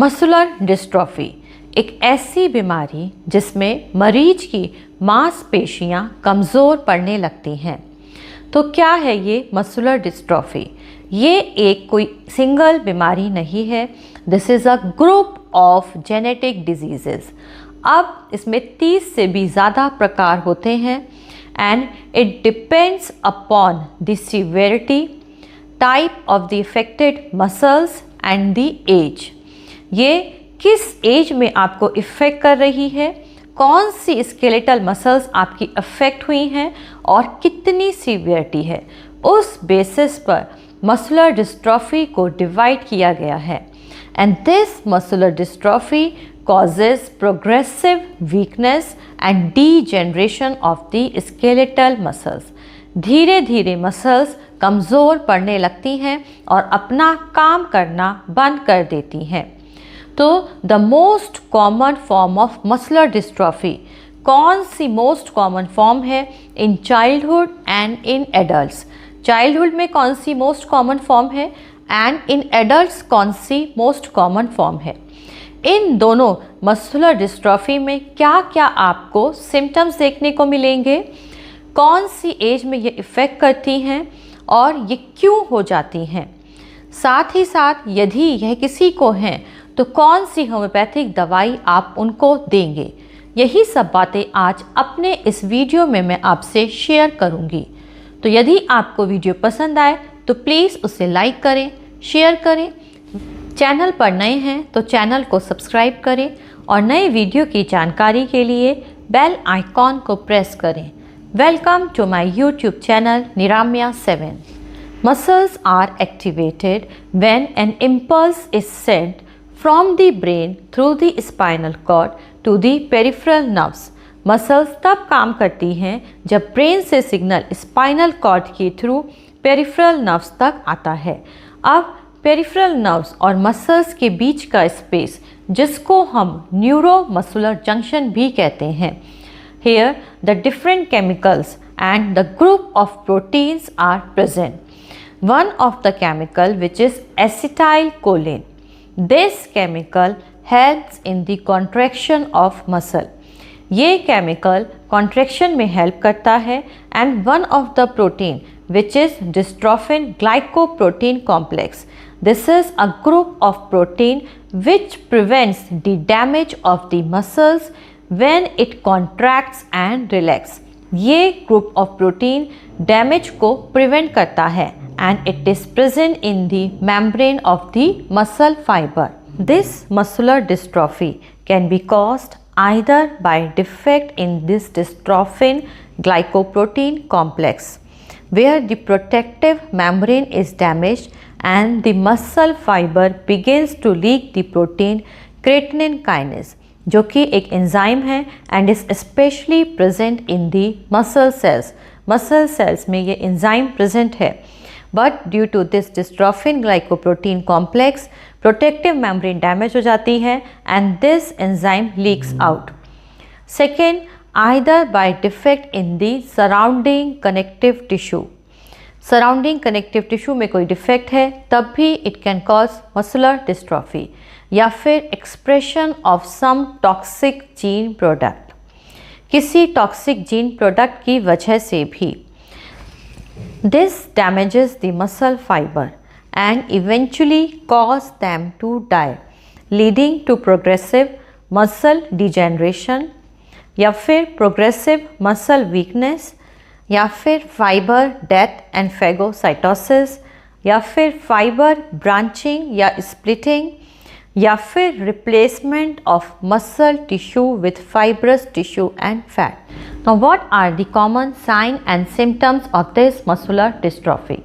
Muscular dystrophy एक ऐसी बीमारी जिसमें मरीज की मांसपेशियां कमज़ोर पड़ने लगती हैं। तो क्या है ये मस्कुलर डिस्ट्रॉफी? ये एक कोई सिंगल बीमारी नहीं है। This is a group of genetic diseases. अब इसमें 30 से भी ज़्यादा प्रकार होते हैं and it depends upon the severity, type of the affected muscles and the age. ये किस एज में आपको इफ़ेक्ट कर रही है, कौन सी स्केलेटल मसल्स आपकी अफेक्ट हुई हैं और कितनी सीवियरिटी है, उस बेसिस पर मस्कुलर डिस्ट्रॉफी को डिवाइड किया गया है। And this muscular dystrophy causes progressive weakness and degeneration of the skeletal muscles। धीरे धीरे मसल्स कमज़ोर पड़ने लगती हैं और अपना काम करना बंद कर देती हैं। तो the most common form of muscular dystrophy, कौन सी मोस्ट कॉमन फॉर्म है in childhood and in adults? Childhood में कौन सी मोस्ट कॉमन फॉर्म है एंड इन एडल्ट्स कौन सी मोस्ट कॉमन फॉर्म है? इन दोनों मस्कुलर डिस्ट्रॉफी में क्या क्या आपको सिम्टम्स देखने को मिलेंगे, कौन सी एज में ये इफ़ेक्ट करती हैं और ये क्यों हो जाती हैं, साथ ही साथ यदि यह किसी को हैं तो कौन सी होम्योपैथिक दवाई आप उनको देंगे। यही सब बातें आज अपने इस वीडियो में मैं आपसे शेयर करूंगी। तो यदि आपको वीडियो पसंद आए तो प्लीज़ उसे लाइक करें, शेयर करें। चैनल पर नए हैं तो चैनल को सब्सक्राइब करें और नए वीडियो की जानकारी के लिए बेल आइकॉन को प्रेस करें। Welcome to my YouTube channel Niramya 7। Muscles are activated when an impulse is sent from the brain through the spinal cord to the peripheral nerves। Muscles तब काम करती हैं जब ब्रेन से सिग्नल स्पाइनल कॉर्ड के through peripheral nerves तक आता है। अब पेरिफेरल नर्व्स और मसल्स के बीच का स्पेस, जिसको हम न्यूरोमस्कुलर जंक्शन भी कहते हैं, here the different chemicals and the group of proteins are present। One of the chemical which is acetylcholine, this chemical helps in the contraction of muscle। ये chemical contraction में help करता है। And one of the protein which is dystrophin glycoprotein complex, this is a group of protein which prevents the damage of the muscles when it contracts and relax. ये group of protein damage को prevent करता है and it is present in the membrane of the muscle fibre. This muscular dystrophy can be caused either by defect in this dystrophin glycoprotein complex, where the protective membrane is damaged and the muscle fiber begins to leak the protein creatine kinase, जो कि एक enzyme है and is especially present in the muscle cells। muscle cells में ये enzyme present है। But due to this dystrophin glycoprotein complex, protective membrane damage हो जाती है and this enzyme leaks out। Second, either by defect in the surrounding connective tissue। Surrounding connective tissue में कोई defect है तब भी it can cause muscular dystrophy, या फिर expression of some toxic gene product, किसी toxic gene product की वजह से भी। This damages the muscle fiber and eventually cause them to die, leading to progressive muscle degeneration, या फिर progressive muscle weakness, या फिर fiber death and phagocytosis, या फिर fiber branching या splitting, या फिर replacement of muscle tissue with fibrous tissue and fat। Now what are the common signs and symptoms of this muscular dystrophy?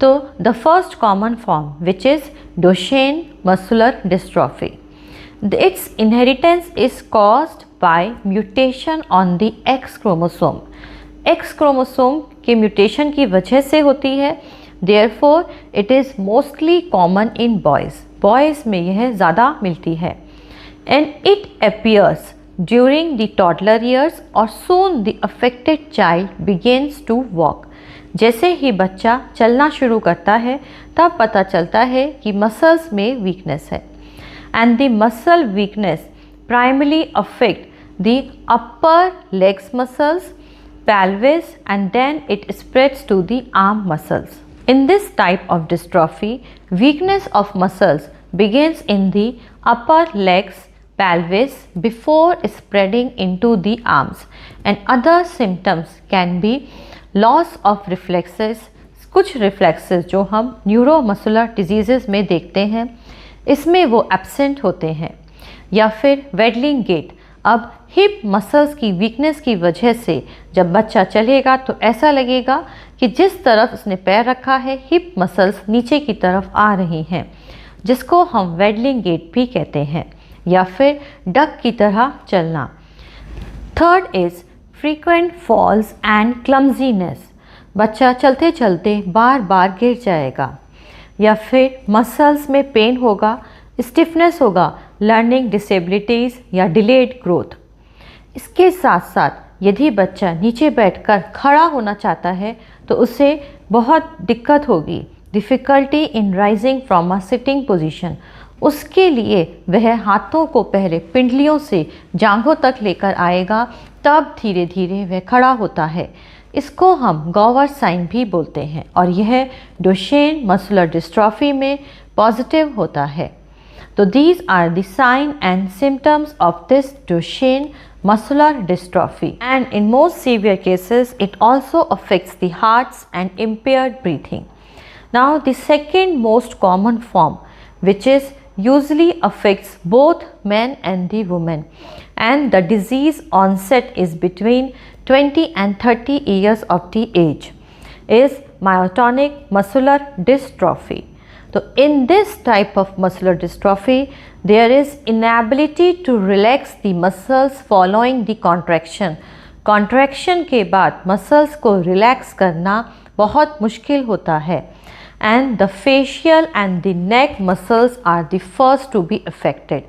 So the first common form which is Duchenne muscular dystrophy, its inheritance is caused by mutation on the X chromosome। X chromosome के mutation की वजह से होती है। Therefore it is mostly common in boys। boys में यह ज़्यादा मिलती है। And it appears during the toddler years or soon the affected child begins to walk। जैसे ही बच्चा चलना शुरू करता है तब पता चलता है कि मसल्स में वीकनेस है। and the muscle weakness primarily affect the upper legs muscles, pelvis, and then it spreads to the arm muscles. In this type of dystrophy, weakness of muscles begins in the upper legs, pelvis before spreading into the arms, and other symptoms can be loss of reflexes. कुछ reflexes जो हम neuromuscular disease में देखते हैं इसमें वो absent होते हैं, या फिर वेडलिंग गेट। अब हिप मसल्स की वीकनेस की वजह से जब बच्चा चलेगा तो ऐसा लगेगा कि जिस तरफ उसने पैर रखा है हिप मसल्स नीचे की तरफ आ रही हैं, जिसको हम वेडलिंग गेट भी कहते हैं, या फिर डक की तरह चलना। Third is frequent falls and clumsiness. बच्चा चलते चलते बार बार गिर जाएगा, या फिर मसल्स में पेन होगा, स्टिफनेस होगा, लर्निंग डिसेबिलिटीज़ या डिलेड ग्रोथ। इसके साथ साथ यदि बच्चा नीचे बैठकर खड़ा होना चाहता है तो उसे बहुत दिक्कत होगी, difficulty in rising from a sitting position. उसके लिए वह हाथों को पहले पिंडलियों से जांघों तक लेकर आएगा, तब धीरे धीरे वह खड़ा होता है। इसको हम गॉवर साइन भी बोलते हैं, और यह डुशेन मस्कुलर डिस्ट्रॉफी में पॉजिटिव होता है। तो these are the sign and symptoms of this Duchenne muscular dystrophy, and in most severe cases it also affects the hearts and impaired breathing. Now the second most common form, which is usually affects both men and the women, and the disease onset is between 20 and 30 years of the age, is myotonic muscular dystrophy. So in this type of muscular dystrophy, there is inability to relax the muscles following the contraction. Contraction के बाद muscles को relax करना बहुत मुश्किल होता है, and the facial and the neck muscles are the first to be affected.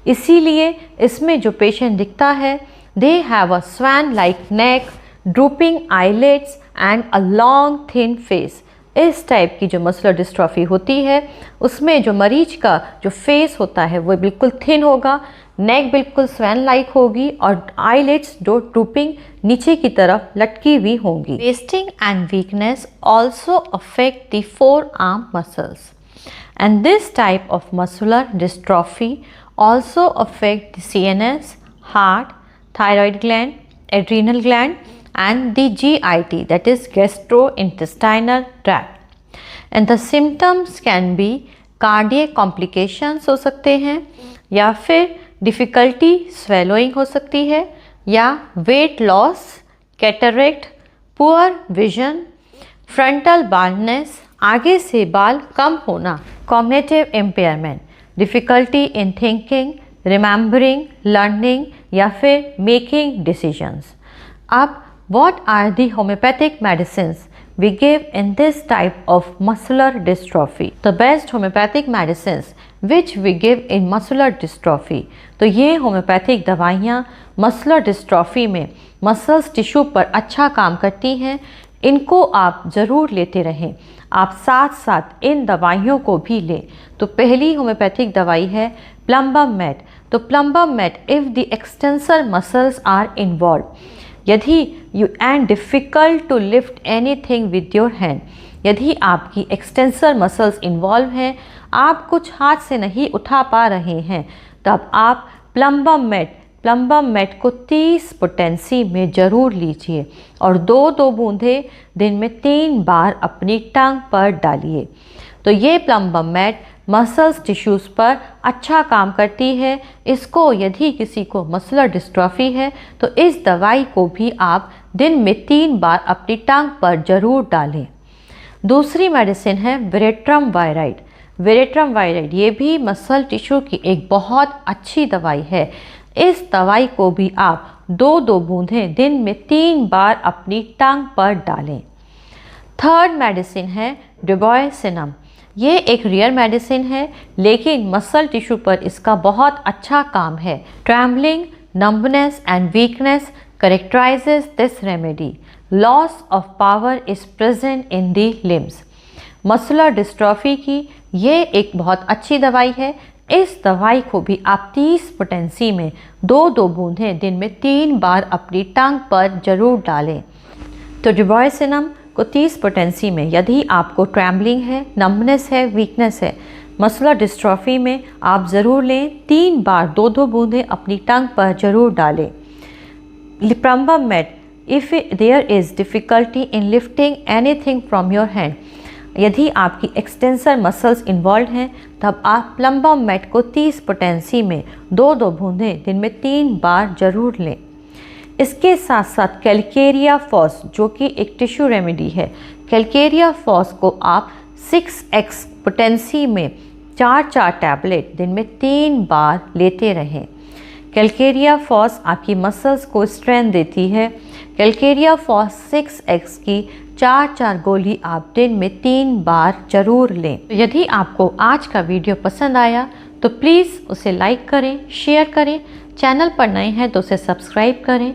इसीलिए इसमें जो patient दिखता है, they have a swan-like neck, drooping eyelids and a long thin face. इस टाइप की जो मस्कुलर डिस्ट्रॉफी होती है उसमें जो मरीज का जो फेस होता है वो बिल्कुल थिन होगा, नेक बिल्कुल स्वैन लाइक होगी, और आईलिड्स जो ड्रूपिंग नीचे की तरफ लटकी हुई होंगी। Wasting and weakness also affect the four arm muscles, and this type of muscular dystrophy also affect the CNS, heart, thyroid gland, adrenal gland and the GIT, that is gastrointestinal tract, and the symptoms can be cardiac complications हो सकते हैं, या फिर difficulty swallowing हो सकती है, या weight loss, cataract, poor vision, frontal baldness, आगे से बाल कम होना, cognitive impairment, difficulty in thinking, remembering, learning, या फिर making decisions. अब what are the homeopathic medicines we give in this type of muscular dystrophy? The best homeopathic medicines which we give in muscular dystrophy, तो ये homeopathic दवाइयाँ muscular dystrophy में muscles tissue पर अच्छा काम करती हैं। इनको आप ज़रूर लेते रहें, आप साथ साथ इन दवाइयों को भी लें। तो पहली होम्योपैथिक दवाई है प्लम्बम मेट। तो plumbum met, if the extensor muscles are involve, यदि you and difficult to lift anything with your hand, यदि आपकी एक्सटेंसर मसल्स इन्वॉल्व हैं, आप कुछ हाथ से नहीं उठा पा रहे हैं, तब आप प्लम्बम मेट को 30 पोटेंसी में ज़रूर लीजिए, और 2-2 बूंदें दिन में 3 बार अपनी टंग पर डालिए। तो ये प्लम्बम मेट मसल्स टिश्यूज़ पर अच्छा काम करती है। इसको यदि किसी को मस्कुलर डिस्ट्रॉफी है तो इस दवाई को भी आप दिन में 3 बार अपनी टांग पर ज़रूर डालें। दूसरी मेडिसिन है वेरेट्रम वायराइड। वेरेट्रम वायराइड ये भी मसल टिश्यू की एक बहुत अच्छी दवाई है। इस दवाई को भी आप 2-2 बूंदें दिन में 3 बार अपनी टांग पर डालें। थर्ड मेडिसिन है डिबॉयसिनम। ये एक रेयर मेडिसिन है, लेकिन मसल टिश्यू पर इसका बहुत अच्छा काम है। Trembling, numbness and weakness characterizes this remedy. Loss of power is present in the limbs. Muscular dystrophy की ये एक बहुत अच्छी दवाई है। इस दवाई को भी आप 30 पोटेंसी में 2-2 बूंदें दिन में 3 बार अपनी टंग पर जरूर डालें। तो डिब्रोएसिनम को 30 पोटेंसी में यदि आपको ट्रैम्बलिंग है, नम्बनेस है, वीकनेस है, मस्कुलर डिस्ट्रॉफी में आप ज़रूर लें। 3 बार 2-2 बूंदें अपनी टंग पर जरूर डालें। Plumbum met, if there is difficulty in lifting anything from your hand, यदि आपकी एक्सटेंसर मसल्स इन्वॉल्व हैं तब आप प्लम्बम मेट को 30 पोटेंसी में 2-2 बूंदें दिन में 3 बार जरूर लें। इसके साथ साथ कैलकेरिया फॉस जो कि एक टिश्यू रेमेडी है, कैलकेरिया फॉस को आप 6x पोटेंसी में 4-4 टैबलेट दिन में 3 बार लेते रहें। कैलकेरिया फॉस आपकी मसल्स को स्ट्रेंथ देती है। कैलकेरिया फॉस 6x की 4-4 गोली आप दिन में 3 बार जरूर लें। यदि आपको आज का वीडियो पसंद आया तो प्लीज़ उसे लाइक करें, शेयर करें। चैनल पर नए हैं तो उसे सब्सक्राइब करें।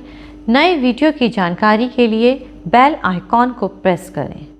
नए वीडियो की जानकारी के लिए बेल आइकॉन को प्रेस करें।